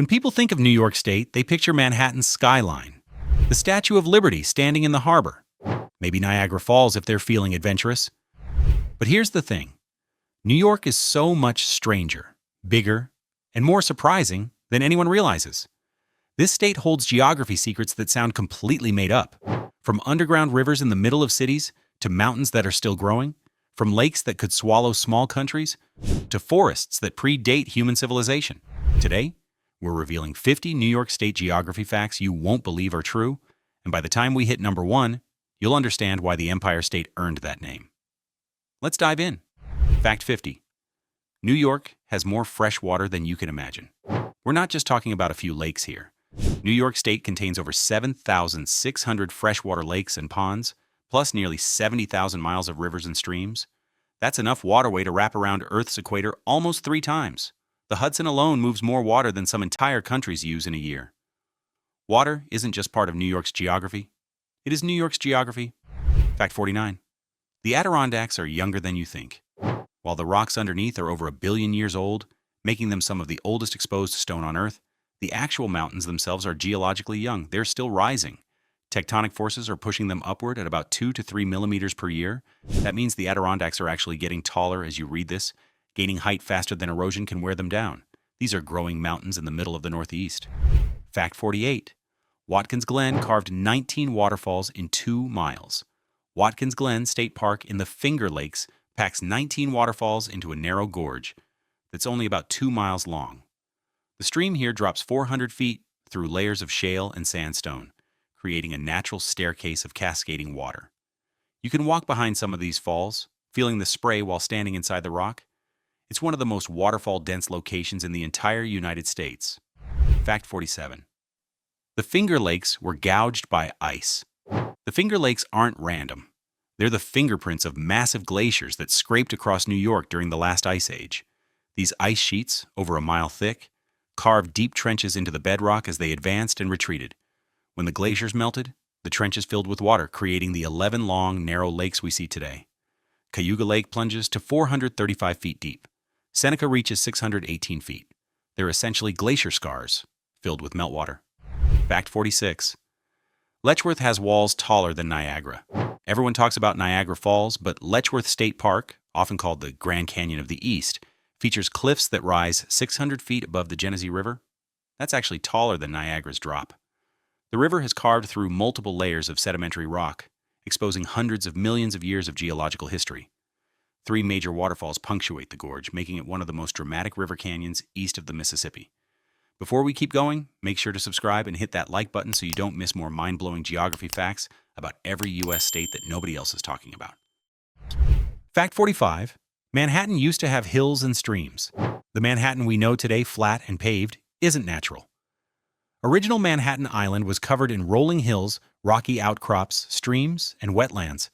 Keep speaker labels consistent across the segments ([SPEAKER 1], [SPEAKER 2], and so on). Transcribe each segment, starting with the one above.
[SPEAKER 1] When people think of New York State, they picture Manhattan's skyline, the Statue of Liberty standing in the harbor, maybe Niagara Falls if they're feeling adventurous. But here's the thing. New York is so much stranger, bigger, and more surprising than anyone realizes. This state holds geography secrets that sound completely made up. From underground rivers in the middle of cities, to mountains that are still growing, from lakes that could swallow small countries, to forests that predate human civilization. Today, we're revealing 50 New York State geography facts you won't believe are true, and by the time we hit number 1, you'll understand why the Empire State earned that name. Let's dive in. Fact 50. New York has more fresh water than you can imagine. We're not just talking about a few lakes here. New York State contains over 7,600 freshwater lakes and ponds, plus nearly 70,000 miles of rivers and streams. That's enough waterway to wrap around Earth's equator almost 3 times. The Hudson alone moves more water than some entire countries use in a year. Water isn't just part of New York's geography. It is New York's geography. Fact 49. The Adirondacks are younger than you think. While the rocks underneath are over 1 billion years old, making them some of the oldest exposed stone on Earth, the actual mountains themselves are geologically young. They're still rising. Tectonic forces are pushing them upward at about 2 to 3 millimeters per year. That means the Adirondacks are actually getting taller as you read this. Gaining height faster than erosion can wear them down. These are growing mountains in the middle of the Northeast. Fact 48. Watkins Glen carved 19 waterfalls in 2 miles. Watkins Glen State Park in the Finger Lakes packs 19 waterfalls into a narrow gorge that's only about 2 miles long. The stream here drops 400 feet through layers of shale and sandstone, creating a natural staircase of cascading water. You can walk behind some of these falls, feeling the spray while standing inside the rock. It's one of the most waterfall-dense locations in the entire United States. Fact 47. The Finger Lakes were gouged by ice. The Finger Lakes aren't random. They're the fingerprints of massive glaciers that scraped across New York during the last ice age. These ice sheets, over 1 mile thick, carved deep trenches into the bedrock as they advanced and retreated. When the glaciers melted, the trenches filled with water, creating the 11 long, narrow lakes we see today. Cayuga Lake plunges to 435 feet deep. Seneca reaches 618 feet. They're essentially glacier scars, filled with meltwater. Fact 46. Letchworth has walls taller than Niagara. Everyone talks about Niagara Falls, but Letchworth State Park, often called the Grand Canyon of the East, features cliffs that rise 600 feet above the Genesee River. That's actually taller than Niagara's drop. The river has carved through multiple layers of sedimentary rock, exposing hundreds of millions of years of geological history. 3 major waterfalls punctuate the gorge, making it one of the most dramatic river canyons east of the Mississippi. Before we keep going, make sure to subscribe and hit that like button so you don't miss more mind-blowing geography facts about every U.S. state that nobody else is talking about. Fact 45. Manhattan used to have hills and streams. The Manhattan we know today, flat and paved, isn't natural. Original Manhattan Island was covered in rolling hills, rocky outcrops, streams, and wetlands,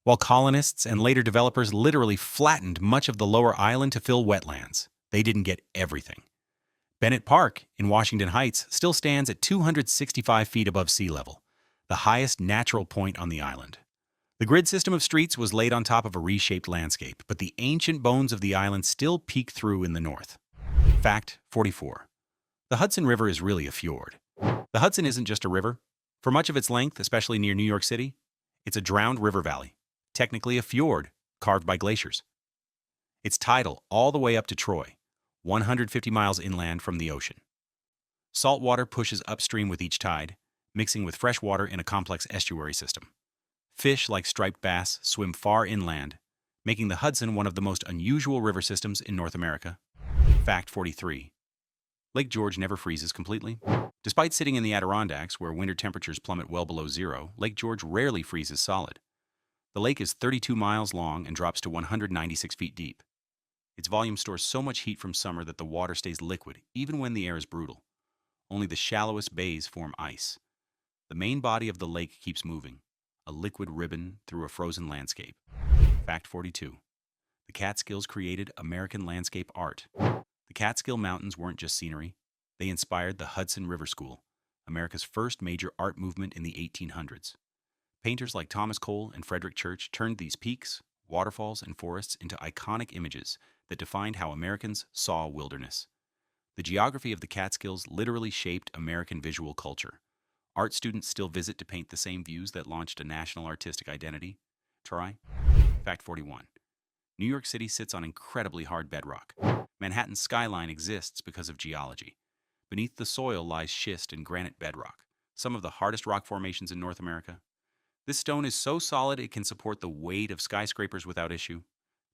[SPEAKER 1] while colonists and later developers literally flattened much of the lower island to fill wetlands. They didn't get everything. Bennett Park in Washington Heights still stands at 265 feet above sea level, the highest natural point on the island. The grid system of streets was laid on top of a reshaped landscape, but the ancient bones of the island still peek through in the north. Fact 44. The Hudson River is really a fjord. The Hudson isn't just a river. For much of its length, especially near New York City, it's a drowned river valley, technically a fjord carved by glaciers. It's tidal all the way up to Troy, 150 miles inland from the ocean. Salt water pushes upstream with each tide, mixing with fresh water in a complex estuary system. Fish like striped bass swim far inland, making the Hudson one of the most unusual river systems in North America. Fact 43. Lake George never freezes completely. Despite sitting in the Adirondacks, where winter temperatures plummet well below zero, Lake George rarely freezes solid. The lake is 32 miles long and drops to 196 feet deep. Its volume stores so much heat from summer that the water stays liquid, even when the air is brutal. Only the shallowest bays form ice. The main body of the lake keeps moving, a liquid ribbon through a frozen landscape. Fact 42. The Catskills created American landscape art. The Catskill Mountains weren't just scenery. They inspired the Hudson River School, America's first major art movement in the 1800s. Painters like Thomas Cole and Frederick Church turned these peaks, waterfalls, and forests into iconic images that defined how Americans saw wilderness. The geography of the Catskills literally shaped American visual culture. Art students still visit to paint the same views that launched a national artistic identity. Try. Fact 41. New York City sits on incredibly hard bedrock. Manhattan's skyline exists because of geology. Beneath the soil lies schist and granite bedrock, some of the hardest rock formations in North America. This stone is so solid it can support the weight of skyscrapers without issue.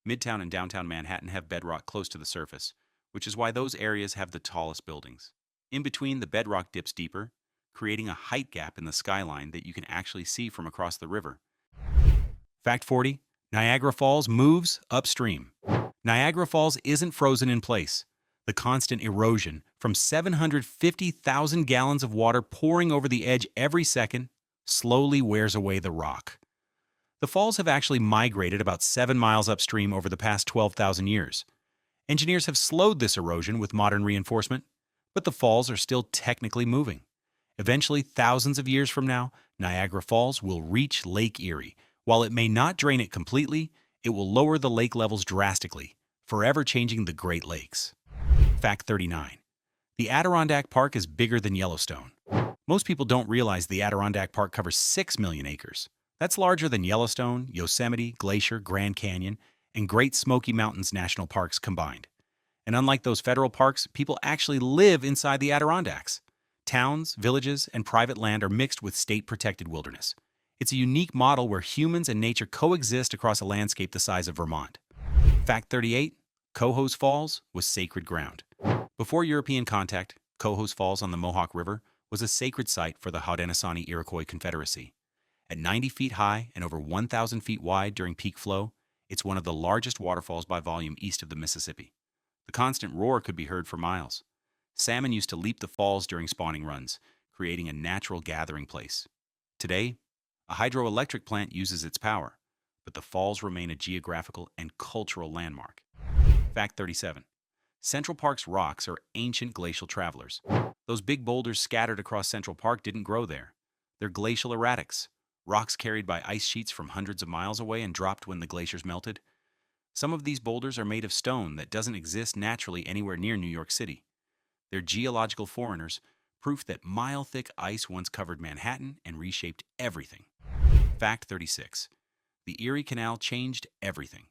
[SPEAKER 1] Midtown and downtown Manhattan have bedrock close to the surface, which is why those areas have the tallest buildings. In between, the bedrock dips deeper, creating a height gap in the skyline that you can actually see from across the river. Fact 40. Niagara Falls moves upstream. Niagara Falls isn't frozen in place. The constant erosion from 750,000 gallons of water pouring over the edge every second slowly wears away the rock. The falls have actually migrated about 7 miles upstream over the past 12,000 years. Engineers have slowed this erosion with modern reinforcement, but the falls are still technically moving. Eventually, thousands of years from now, Niagara Falls will reach Lake Erie. While it may not drain it completely, it will lower the lake levels drastically, forever changing the Great Lakes. Fact 39. The Adirondack Park is bigger than Yellowstone. Most people don't realize the Adirondack Park covers 6 million acres. That's larger than Yellowstone, Yosemite, Glacier, Grand Canyon, and Great Smoky Mountains National Parks combined. And unlike those federal parks, people actually live inside the Adirondacks. Towns, villages, and private land are mixed with state-protected wilderness. It's a unique model where humans and nature coexist across a landscape the size of Vermont. Fact 38. Cohoes Falls was sacred ground. Before European contact, Cohoes Falls on the Mohawk River was a sacred site for the Haudenosaunee-Iroquois Confederacy. At 90 feet high and over 1,000 feet wide during peak flow, it's one of the largest waterfalls by volume east of the Mississippi. The constant roar could be heard for miles. Salmon used to leap the falls during spawning runs, creating a natural gathering place. Today, a hydroelectric plant uses its power, but the falls remain a geographical and cultural landmark. Fact 37. Central Park's rocks are ancient glacial travelers. Those big boulders scattered across Central Park didn't grow there. They're glacial erratics, rocks carried by ice sheets from hundreds of miles away and dropped when the glaciers melted. Some of these boulders are made of stone that doesn't exist naturally anywhere near New York City. They're geological foreigners, proof that mile-thick ice once covered Manhattan and reshaped everything. Fact 36. The Erie Canal changed everything.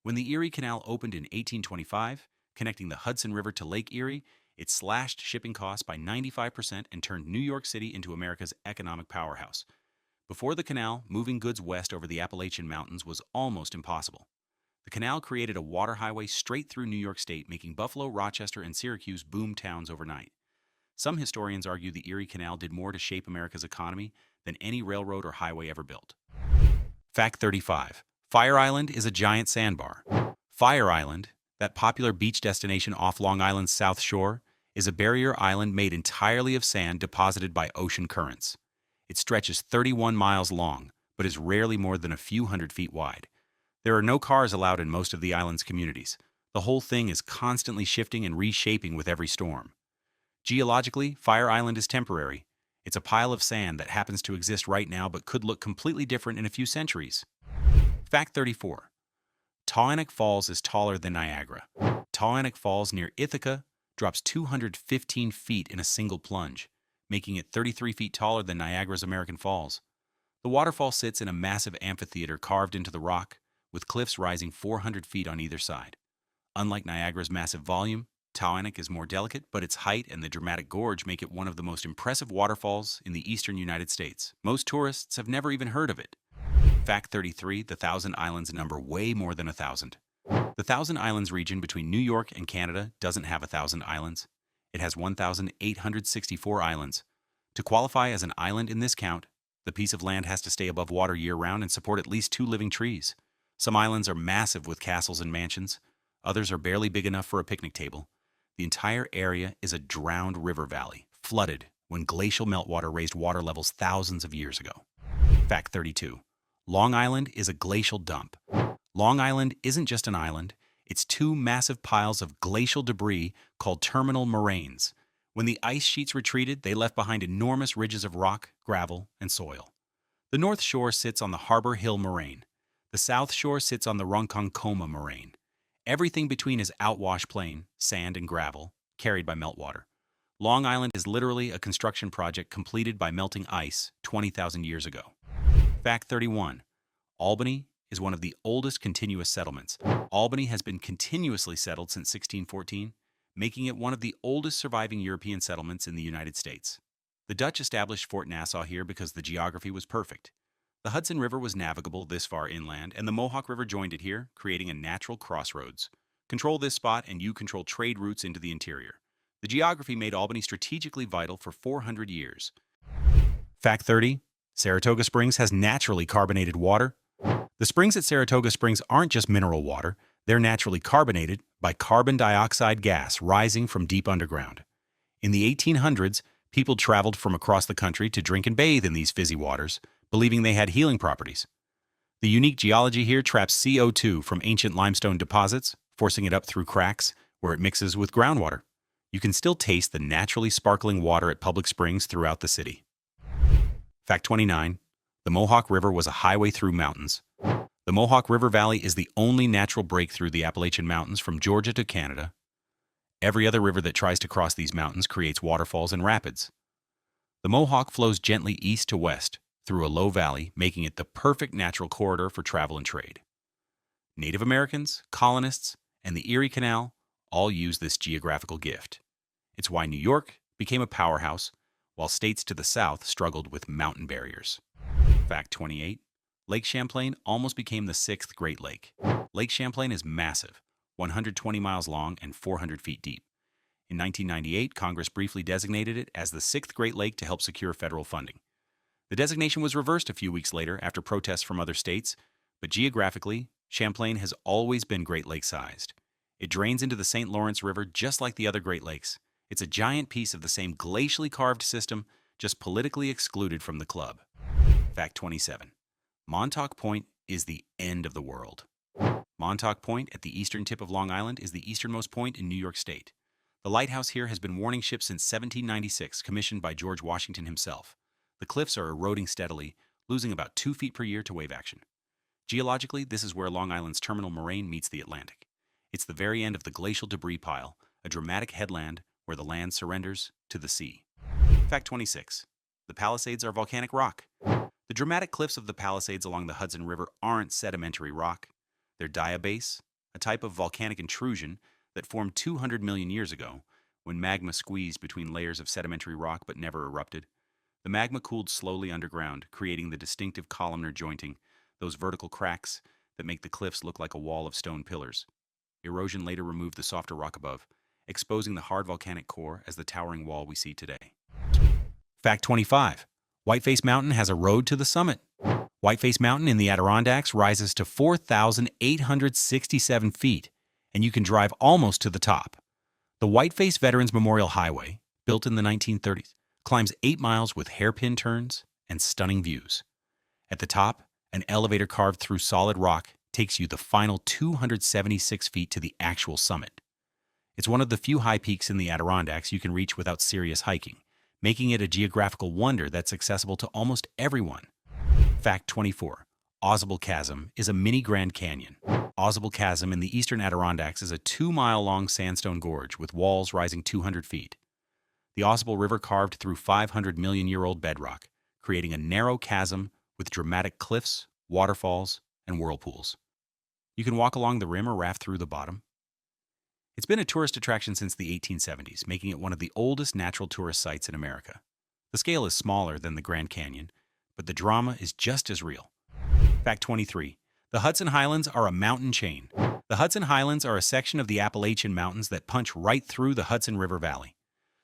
[SPEAKER 1] When the Erie Canal opened in 1825, connecting the Hudson River to Lake Erie, it slashed shipping costs by 95% and turned New York City into America's economic powerhouse. Before the canal, moving goods west over the Appalachian Mountains was almost impossible. The canal created a water highway straight through New York State, making Buffalo, Rochester, and Syracuse boom towns overnight. Some historians argue the Erie Canal did more to shape America's economy than any railroad or highway ever built. Fact 35. Fire Island is a giant sandbar. Fire Island, that popular beach destination off Long Island's South Shore, is a barrier island made entirely of sand deposited by ocean currents. It stretches 31 miles long, but is rarely more than a few hundred feet wide. There are no cars allowed in most of the island's communities. The whole thing is constantly shifting and reshaping with every storm. Geologically, Fire Island is temporary. It's a pile of sand that happens to exist right now but could look completely different in a few centuries. Fact 34. Tawanic Falls is taller than Niagara. Tawanic Falls near Ithaca drops 215 feet in a single plunge, making it 33 feet taller than Niagara's American Falls. The waterfall sits in a massive amphitheater carved into the rock, with cliffs rising 400 feet on either side. Unlike Niagara's massive volume, Tawanic is more delicate, but its height and the dramatic gorge make it one of the most impressive waterfalls in the eastern United States. Most tourists have never even heard of it. Fact 33. The Thousand Islands number way more than 1,000. The Thousand Islands region between New York and Canada doesn't have 1,000 islands. It has 1,864 islands. To qualify as an island in this count, the piece of land has to stay above water year-round and support at least 2 living trees. Some islands are massive with castles and mansions. Others are barely big enough for a picnic table. The entire area is a drowned river valley, flooded when glacial meltwater raised water levels thousands of years ago. Fact 32. Long Island is a glacial dump. Long Island isn't just an island, it's 2 massive piles of glacial debris called terminal moraines. When the ice sheets retreated, they left behind enormous ridges of rock, gravel, and soil. The North Shore sits on the Harbor Hill Moraine. The South Shore sits on the Ronkonkoma Moraine. Everything between is outwash plain, sand and gravel, carried by meltwater. Long Island is literally a construction project completed by melting ice 20,000 years ago. Fact 31. Albany is one of the oldest continuous settlements. Albany has been continuously settled since 1614, making it one of the oldest surviving European settlements in the United States. The Dutch established Fort Nassau here because the geography was perfect. The Hudson River was navigable this far inland, and the Mohawk River joined it here, creating a natural crossroads. Control this spot, and you control trade routes into the interior. The geography made Albany strategically vital for 400 years. Fact 30. Saratoga Springs has naturally carbonated water. The springs at Saratoga Springs aren't just mineral water, they're naturally carbonated by carbon dioxide gas rising from deep underground. In the 1800s, people traveled from across the country to drink and bathe in these fizzy waters, believing they had healing properties. The unique geology here traps CO2 from ancient limestone deposits, forcing it up through cracks where it mixes with groundwater. You can still taste the naturally sparkling water at public springs throughout the city. Fact 29. The Mohawk River was a highway through mountains. The Mohawk River Valley is the only natural break through the Appalachian Mountains from Georgia to Canada. Every other river that tries to cross these mountains creates waterfalls and rapids. The Mohawk flows gently east to west through a low valley, making it the perfect natural corridor for travel and trade. Native Americans, colonists, and the Erie Canal all use this geographical gift. It's why New York became a powerhouse, while states to the south struggled with mountain barriers. Fact 28. Lake Champlain almost became the sixth Great Lake. Lake Champlain is massive, 120 miles long and 400 feet deep. In 1998, Congress briefly designated it as the sixth Great Lake to help secure federal funding. The designation was reversed a few weeks later after protests from other states, but geographically, Champlain has always been Great Lake-sized. It drains into the St. Lawrence River just like the other Great Lakes. It's a giant piece of the same glacially carved system, just politically excluded from the club. Fact 27. Montauk Point is the end of the world. Montauk Point, at the eastern tip of Long Island, is the easternmost point in New York State. The lighthouse here has been warning ships since 1796, commissioned by George Washington himself. The cliffs are eroding steadily, losing about 2 feet per year to wave action. Geologically, this is where Long Island's terminal moraine meets the Atlantic. It's the very end of the glacial debris pile, a dramatic headland where the land surrenders to the sea. Fact 26. The Palisades are volcanic rock. The dramatic cliffs of the Palisades along the Hudson River aren't sedimentary rock. They're diabase, a type of volcanic intrusion that formed 200 million years ago when magma squeezed between layers of sedimentary rock but never erupted. The magma cooled slowly underground, creating the distinctive columnar jointing, those vertical cracks that make the cliffs look like a wall of stone pillars. Erosion later removed the softer rock above, exposing the hard volcanic core as the towering wall we see today. Fact 25. Whiteface Mountain has a road to the summit. Whiteface Mountain in the Adirondacks rises to 4,867 feet, and you can drive almost to the top. The Whiteface Veterans Memorial Highway, built in the 1930s, climbs 8 miles with hairpin turns and stunning views. At the top, an elevator carved through solid rock takes you the final 276 feet to the actual summit. It's one of the few high peaks in the Adirondacks you can reach without serious hiking, making it a geographical wonder that's accessible to almost everyone. Fact 24. Ausable Chasm is a mini Grand Canyon. Ausable Chasm in the eastern Adirondacks is a 2-mile-long sandstone gorge with walls rising 200 feet. The Ausable River carved through 500-million-year-old bedrock, creating a narrow chasm with dramatic cliffs, waterfalls, and whirlpools. You can walk along the rim or raft through the bottom. It's been a tourist attraction since the 1870s, making it one of the oldest natural tourist sites in America. The scale is smaller than the Grand Canyon, but the drama is just as real. Fact 23. The Hudson Highlands are a mountain chain. The Hudson Highlands are a section of the Appalachian Mountains that punch right through the Hudson River Valley.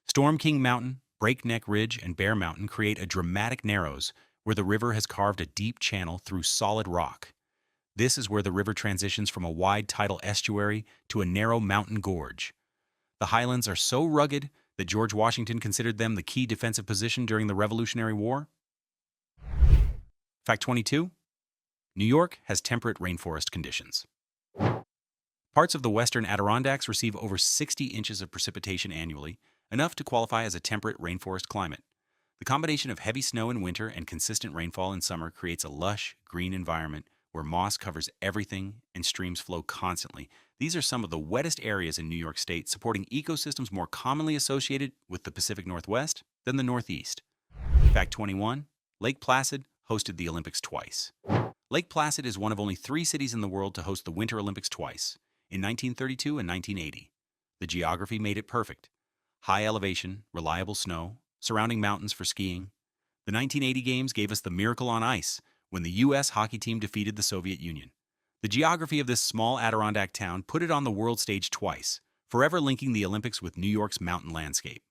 [SPEAKER 1] Storm King Mountain, Breakneck Ridge, and Bear Mountain create a dramatic narrows where the river has carved a deep channel through solid rock. This is where the river transitions from a wide tidal estuary to a narrow mountain gorge. The highlands are so rugged that George Washington considered them the key defensive position during the Revolutionary War. Fact 22. New York has temperate rainforest conditions. Parts of the western Adirondacks receive over 60 inches of precipitation annually, enough to qualify as a temperate rainforest climate. The combination of heavy snow in winter and consistent rainfall in summer creates a lush, green environment where moss covers everything and streams flow constantly. These are some of the wettest areas in New York State, supporting ecosystems more commonly associated with the Pacific Northwest than the Northeast. Fact 21. Lake Placid hosted the Olympics twice. Lake Placid is one of only 3 cities in the world to host the Winter Olympics twice, in 1932 and 1980. The geography made it perfect. High elevation, reliable snow, surrounding mountains for skiing. The 1980 Games gave us the miracle on ice when the U.S. hockey team defeated the Soviet Union. The geography of this small Adirondack town put it on the world stage twice, forever linking the Olympics with New York's mountain landscape.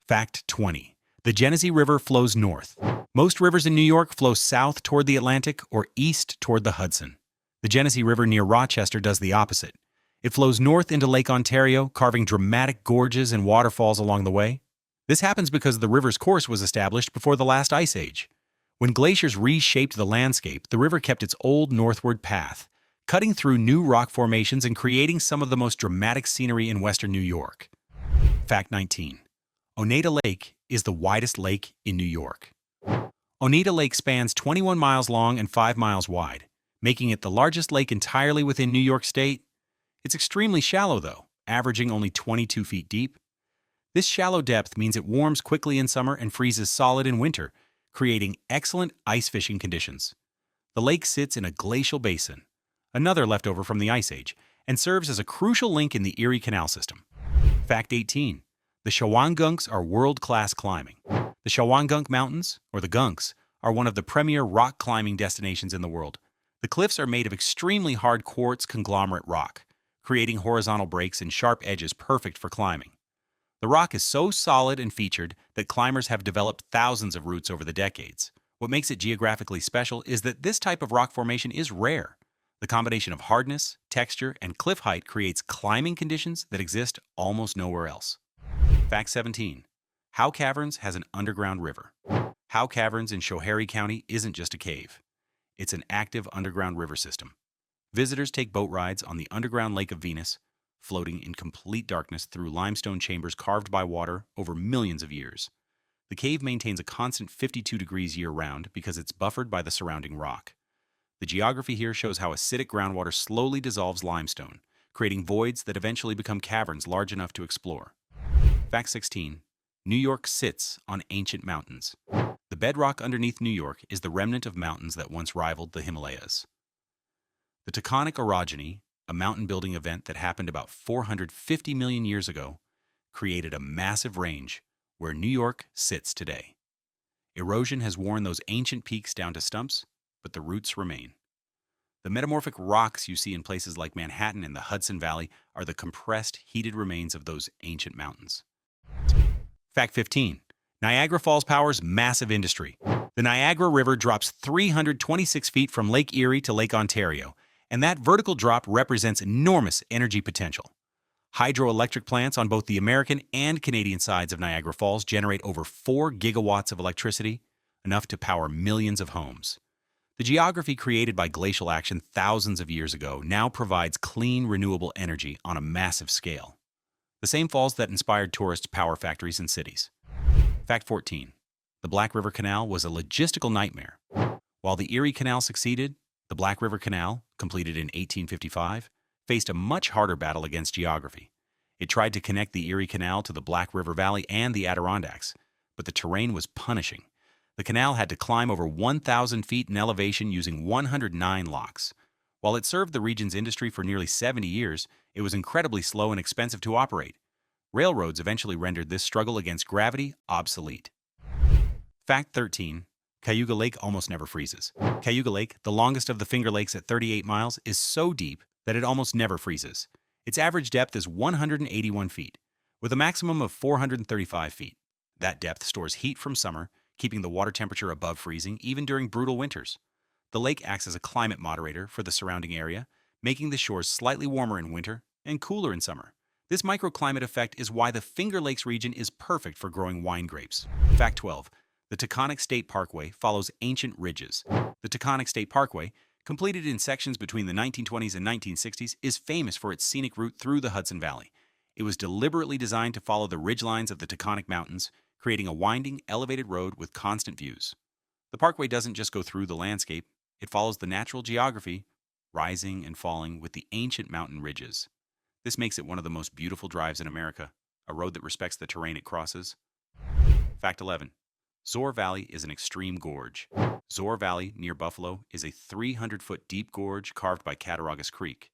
[SPEAKER 1] Fact 20. The Genesee River flows north. Most rivers in New York flow south toward the Atlantic or east toward the Hudson. The Genesee River near Rochester does the opposite. It flows north into Lake Ontario, carving dramatic gorges and waterfalls along the way. This happens because the river's course was established before the last ice age. When glaciers reshaped the landscape, the river kept its old northward path, cutting through new rock formations and creating some of the most dramatic scenery in western New York. Fact 19. Oneida Lake is the widest lake in New York. Oneida Lake spans 21 miles long and 5 miles wide, making it the largest lake entirely within New York State. It's extremely shallow, though, averaging only 22 feet deep. This shallow depth means it warms quickly in summer and freezes solid in winter, creating excellent ice fishing conditions. The lake sits in a glacial basin, another leftover from the Ice Age, and serves as a crucial link in the Erie Canal system. Fact 18. The Shawangunks are world-class climbing. The Shawangunk Mountains, or the Gunks, are one of the premier rock climbing destinations in the world. The cliffs are made of extremely hard quartz conglomerate rock, creating horizontal breaks and sharp edges perfect for climbing. The rock is so solid and featured that climbers have developed thousands of routes over the decades. What makes it geographically special is that this type of rock formation is rare. The combination of hardness, texture, and cliff height creates climbing conditions that exist almost nowhere else. Fact 17. Howe Caverns has an underground river. Howe Caverns in Schoharie County isn't just a cave. It's an active underground river system. Visitors take boat rides on the underground Lake of Venus, floating in complete darkness through limestone chambers carved by water over millions of years. The cave maintains a constant 52 degrees year-round because it's buffered by the surrounding rock. The geography here shows how acidic groundwater slowly dissolves limestone, creating voids that eventually become caverns large enough to explore. Fact 16. New York sits on ancient mountains. The bedrock underneath New York is the remnant of mountains that once rivaled the Himalayas. The tectonic orogeny, a mountain-building event that happened about 450 million years ago, created a massive range where New York sits today. Erosion has worn those ancient peaks down to stumps, but the roots remain. The metamorphic rocks you see in places like Manhattan and the Hudson Valley are the compressed, heated remains of those ancient mountains. Fact 15. Niagara Falls powers massive industry. The Niagara River drops 326 feet from Lake Erie to Lake Ontario, and that vertical drop represents enormous energy potential. Hydroelectric plants on both the American and Canadian sides of Niagara Falls generate over 4 gigawatts of electricity, enough to power millions of homes. The geography created by glacial action thousands of years ago now provides clean, renewable energy on a massive scale. The same falls that inspired tourists' power factories and cities. Fact 14. The Black River Canal was a logistical nightmare. While the Erie Canal succeeded, the Black River Canal, completed in 1855, faced a much harder battle against geography. It tried to connect the Erie Canal to the Black River Valley and the Adirondacks, but the terrain was punishing. The canal had to climb over 1,000 feet in elevation using 109 locks. While it served the region's industry for nearly 70 years, it was incredibly slow and expensive to operate. Railroads eventually rendered this struggle against gravity obsolete. Fact 13. Cayuga Lake almost never freezes. Cayuga Lake, the longest of the Finger Lakes at 38 miles, is so deep that it almost never freezes. Its average depth is 181 feet, with a maximum of 435 feet. That depth stores heat from summer, keeping the water temperature above freezing even during brutal winters. The lake acts as a climate moderator for the surrounding area, making the shores slightly warmer in winter and cooler in summer. This microclimate effect is why the Finger Lakes region is perfect for growing wine grapes. Fact 12. The Taconic State Parkway follows ancient ridges. The Taconic State Parkway, completed in sections between the 1920s and 1960s, is famous for its scenic route through the Hudson Valley. It was deliberately designed to follow the ridgelines of the Taconic Mountains, creating a winding, elevated road with constant views. The parkway doesn't just go through the landscape, it follows the natural geography rising and falling with the ancient mountain ridges. This makes it one of the most beautiful drives in America, a road that respects the terrain it crosses. Fact 11. Zoar Valley is an extreme gorge. Zoar Valley, near Buffalo, is a 300-foot deep gorge carved by Cattaraugus Creek.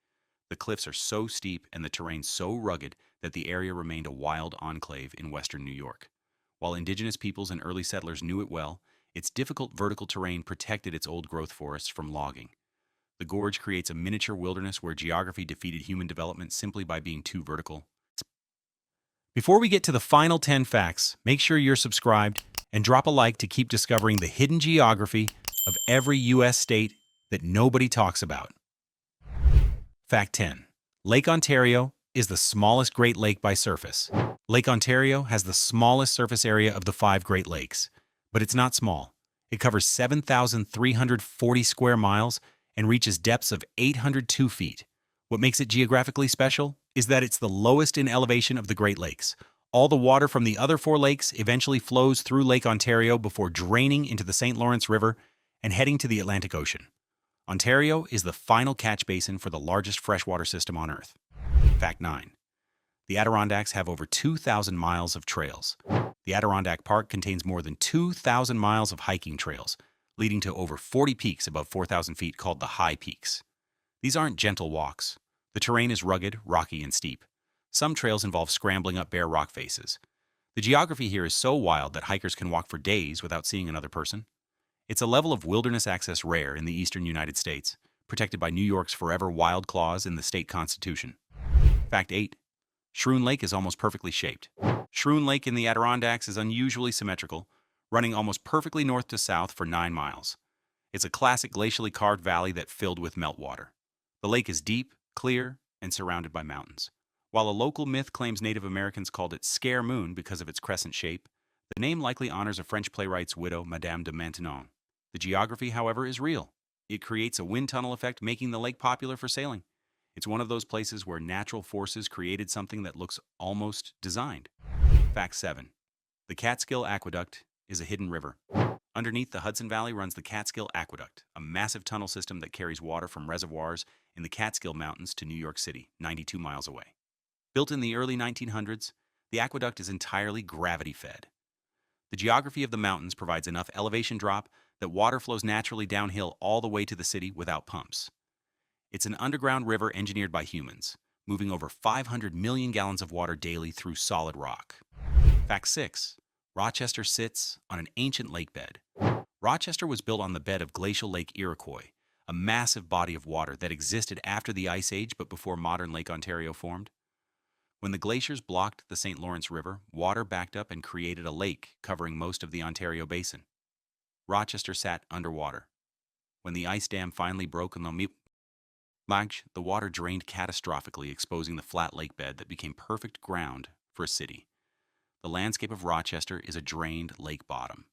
[SPEAKER 1] The cliffs are so steep and the terrain so rugged that the area remained a wild enclave in western New York. While indigenous peoples and early settlers knew it well, its difficult vertical terrain protected its old-growth forests from logging. The gorge creates a miniature wilderness where geography defeated human development simply by being too vertical. Before we get to the final 10 facts, make sure you're subscribed and drop a like to keep discovering the hidden geography of every U.S. state that nobody talks about. Fact 10. Lake Ontario is the smallest Great Lake by surface. Lake Ontario has the smallest surface area of the 5 Great Lakes, but it's not small. It covers 7,340 square miles and reaches depths of 802 feet. What makes it geographically special is that it's the lowest in elevation of the Great Lakes. All the water from the other 4 lakes eventually flows through Lake Ontario before draining into the St. Lawrence River and heading to the Atlantic Ocean. Ontario is the final catch basin for the largest freshwater system on Earth. Fact 9. The Adirondacks have over 2,000 miles of trails. The Adirondack Park contains more than 2,000 miles of hiking trails, leading to over 40 peaks above 4,000 feet called the high peaks. These aren't gentle walks. The terrain is rugged, rocky, and steep. Some trails involve scrambling up bare rock faces. The geography here is so wild that hikers can walk for days without seeing another person. It's a level of wilderness access rare in the eastern United States, protected by New York's forever wild clause in the state constitution. Fact 8. Schroon Lake is almost perfectly shaped. Schroon Lake in the Adirondacks is unusually symmetrical, running almost perfectly north to south for 9 miles. It's a classic glacially carved valley that filled with meltwater. The lake is deep, clear, and surrounded by mountains. While a local myth claims Native Americans called it Scare Moon because of its crescent shape, the name likely honors a French playwright's widow, Madame de Maintenon. The geography, however, is real. It creates a wind tunnel effect, making the lake popular for sailing. It's one of those places where natural forces created something that looks almost designed. Fact 7. The Catskill Aqueduct is a hidden river. Underneath the Hudson Valley runs the Catskill Aqueduct, a massive tunnel system that carries water from reservoirs in the Catskill Mountains to New York City, 92 miles away. Built in the early 1900s, the aqueduct is entirely gravity-fed. The geography of the mountains provides enough elevation drop that water flows naturally downhill all the way to the city without pumps. It's an underground river engineered by humans, moving over 500 million gallons of water daily through solid rock. Fact 6. Rochester sits on an ancient lake bed. Rochester was built on the bed of Glacial Lake Iroquois, a massive body of water that existed after the Ice Age but before modern Lake Ontario formed. When the glaciers blocked the St. Lawrence River, water backed up and created a lake covering most of the Ontario basin. Rochester sat underwater. When the ice dam finally broke in the water drained catastrophically, exposing the flat lake bed that became perfect ground for a city. The landscape of Rochester is a drained lake bottom.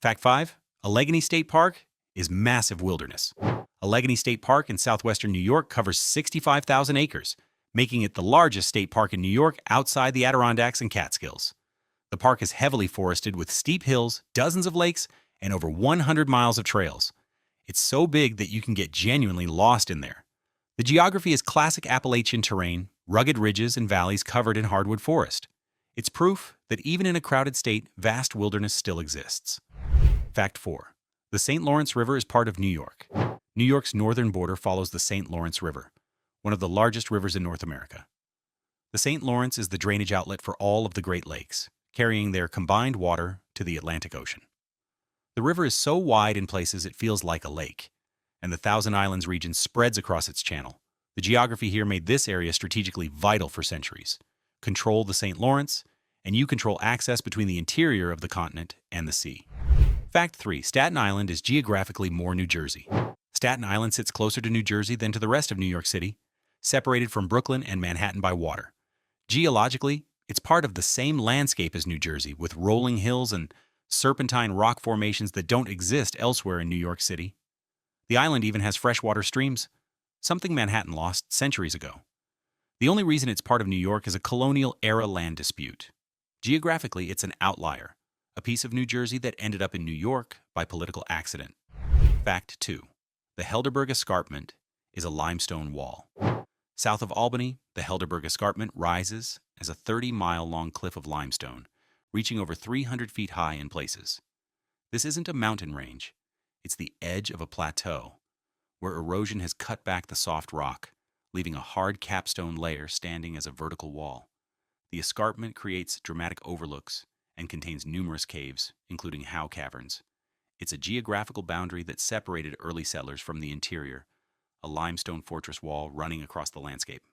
[SPEAKER 1] Fact 5. Allegheny State Park is massive wilderness. Allegheny State Park in southwestern New York covers 65,000 acres, making it the largest state park in New York outside the Adirondacks and Catskills. The park is heavily forested with steep hills, dozens of lakes, and over 100 miles of trails. It's so big that you can get genuinely lost in there. The geography is classic Appalachian terrain, rugged ridges and valleys covered in hardwood forest. It's proof that even in a crowded state, vast wilderness still exists. Fact 4. The St. Lawrence River is part of New York. New York's northern border follows the St. Lawrence River, one of the largest rivers in North America. The St. Lawrence is the drainage outlet for all of the Great Lakes, carrying their combined water to the Atlantic Ocean. The river is so wide in places it feels like a lake, and the Thousand Islands region spreads across its channel. The geography here made this area strategically vital for centuries. Control the St. Lawrence, and you control access between the interior of the continent and the sea. Fact 3. Staten Island is geographically more New Jersey. Staten Island sits closer to New Jersey than to the rest of New York City, separated from Brooklyn and Manhattan by water. Geologically, it's part of the same landscape as New Jersey, with rolling hills and serpentine rock formations that don't exist elsewhere in New York City. The island even has freshwater streams, something Manhattan lost centuries ago. The only reason it's part of New York is a colonial-era land dispute. Geographically, it's an outlier, a piece of New Jersey that ended up in New York by political accident. Fact 2. The Helderberg Escarpment is a limestone wall. South of Albany, the Helderberg Escarpment rises as a 30-mile-long cliff of limestone, reaching over 300 feet high in places. This isn't a mountain range. It's the edge of a plateau, where erosion has cut back the soft rock, leaving a hard capstone layer standing as a vertical wall. The escarpment creates dramatic overlooks and contains numerous caves, including Howe Caverns. It's a geographical boundary that separated early settlers from the interior, a limestone fortress wall running across the landscape.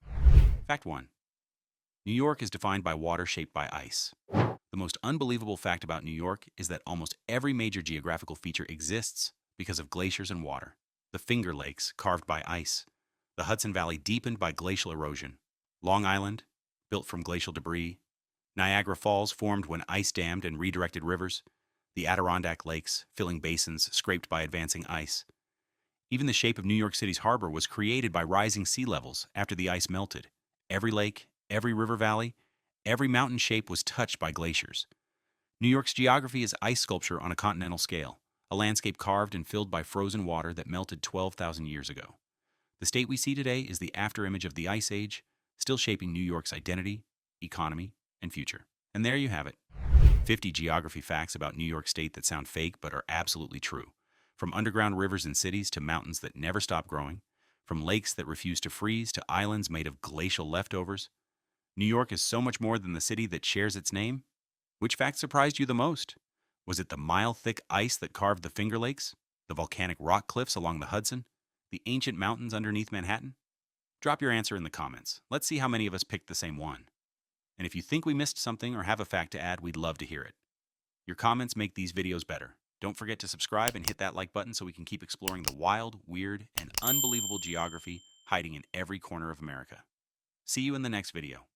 [SPEAKER 1] Fact 1. New York is defined by water shaped by ice. The most unbelievable fact about New York is that almost every major geographical feature exists because of glaciers and water. The Finger Lakes, carved by ice. The Hudson Valley, deepened by glacial erosion. Long Island, built from glacial debris. Niagara Falls, formed when ice dammed and redirected rivers. The Adirondack Lakes, filling basins scraped by advancing ice. Even the shape of New York City's harbor was created by rising sea levels after the ice melted. Every lake, every river valley, every mountain shape was touched by glaciers. New York's geography is ice sculpture on a continental scale, a landscape carved and filled by frozen water that melted 12,000 years ago. The state we see today is the afterimage of the Ice Age, still shaping New York's identity, economy, and future. And there you have it. 50 geography facts about New York State that sound fake but are absolutely true. From underground rivers and cities to mountains that never stop growing, from lakes that refuse to freeze to islands made of glacial leftovers, New York is so much more than the city that shares its name. Which fact surprised you the most? Was it the mile-thick ice that carved the Finger Lakes, the volcanic rock cliffs along the Hudson, the ancient mountains underneath Manhattan? Drop your answer in the comments. Let's see how many of us picked the same one. And if you think we missed something or have a fact to add, we'd love to hear it. Your comments make these videos better. Don't forget to subscribe and hit that like button so we can keep exploring the wild, weird, and unbelievable geography hiding in every corner of America. See you in the next video.